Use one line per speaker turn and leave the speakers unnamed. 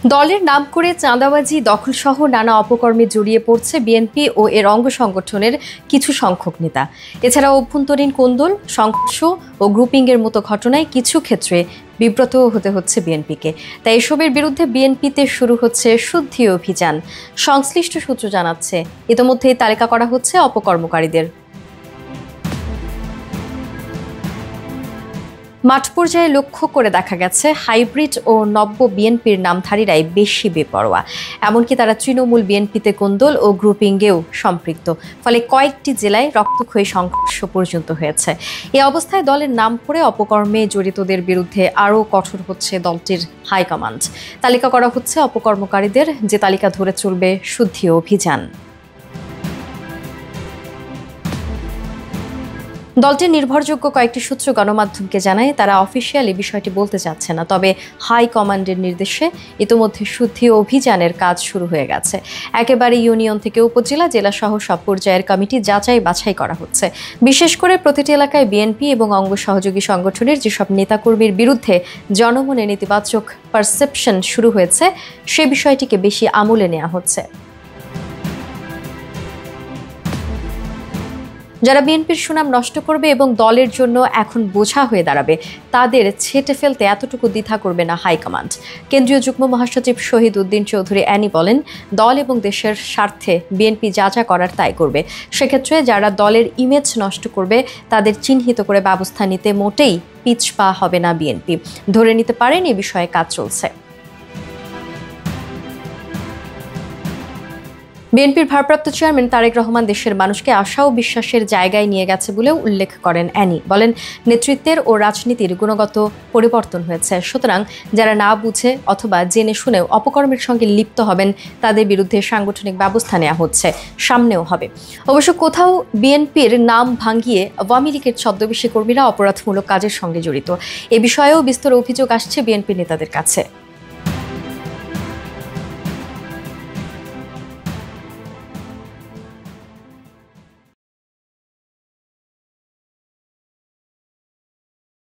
দলের নাম করে চাঁদাবাজি, দখলসহ নানা অপকর্মে জড়িয়ে পড়ছে বিএনপি ও এর অঙ্গ সংগঠনের কিছু সংখ্যক নেতা। এছাড়া অভ্যন্তরীণ কোন্দল, সংঘর্ষ ও গ্রুপিংয়ের মতো ঘটনায় কিছু ক্ষেত্রে বিব্রতও হতে হচ্ছে বিএনপিকে। তাই এসবের বিরুদ্ধে বিএনপিতে শুরু হচ্ছে শুদ্ধি অভিযান। সংশ্লিষ্ট সূত্র জানাচ্ছে, ইতোমধ্যেই তালিকা করা হচ্ছে অপকর্মকারীদের। মাঠ পর্যায়ে লক্ষ্য করে দেখা গেছে, হাইব্রিড ও নব্য বিএনপির নামধারীরাই বেশি বেপরোয়া। এমনকি তারা তৃণমূল বিএনপিতে কোন্দল ও গ্রুপিংয়েও সম্পৃক্ত। ফলে কয়েকটি জেলায় রক্তক্ষয়ী সংঘর্ষ পর্যন্ত হয়েছে। এ অবস্থায় দলের নাম করে অপকর্মে জড়িতদের বিরুদ্ধে আরও কঠোর হচ্ছে দলটির হাইকমান্ড। তালিকা করা হচ্ছে অপকর্মকারীদের, যে তালিকা ধরে চলবে শুদ্ধি অভিযান। দলটির নির্ভরযোগ্য কয়েকটি সূত্র গণমাধ্যমকে জানায়, তারা অফিসিয়ালি বিষয়টি বলতে চাচ্ছে না, তবে হাই কমান্ডের নির্দেশে ইতিমধ্যে শুদ্ধি অভিযানের কাজ শুরু হয়ে গেছে। একেবারে ইউনিয়ন থেকে উপজেলা, জেলা সহ সব পর্যায়ের কমিটি যাচাই বাছাই করা হচ্ছে। বিশেষ করে প্রতিটি এলাকায় বিএনপি এবং অঙ্গ সহযোগী সংগঠনের যেসব নেতাকর্মীর বিরুদ্ধে জনমনে নেতিবাচক পারসেপশন শুরু হয়েছে, সে বিষয়টিকে বেশি আমলে নেওয়া হচ্ছে। যারা বিএনপির সুনাম নষ্ট করবে এবং দলের জন্য এখন বোঝা হয়ে দাঁড়াবে, তাদের ছেঁটে ফেলতে এতটুকু দ্বিধা করবে না হাইকমান্ড। কেন্দ্রীয় যুগ্ম মহাসচিব শহীদ উদ্দিন চৌধুরী অ্যানি বলেন, দল এবং দেশের স্বার্থে বিএনপি যা যা করার তাই করবে। সেক্ষেত্রে যারা দলের ইমেজ নষ্ট করবে, তাদের চিহ্নিত করে ব্যবস্থা নিতে মোটেই পিছপা হবে না বিএনপি। ধরে নিতে পারেন, এ বিষয়ে কাজ চলছে। বিএনপির ভারপ্রাপ্ত চেয়ারম্যান তারেক রহমান দেশের মানুষকে আশা ও বিশ্বাসের জায়গায় নিয়ে গেছে বলেও উল্লেখ করেন অ্যানি। বলেন, নেতৃত্বের ও রাজনীতির গুণগত পরিবর্তন হয়েছে। সুতরাং যারা না বুঝে অথবা জেনে শুনেও অপকর্মের সঙ্গে লিপ্ত হবেন, তাদের বিরুদ্ধে সাংগঠনিক ব্যবস্থা নেওয়া হচ্ছে, সামনেও হবে। অবশ্য কোথাও বিএনপির নাম ভাঙিয়ে আওয়ামী লীগের ছদ্মবেশী কর্মীরা অপরাধমূলক কাজের সঙ্গে জড়িত, এ বিষয়েও বিস্তর অভিযোগ আসছে বিএনপি নেতাদের কাছে।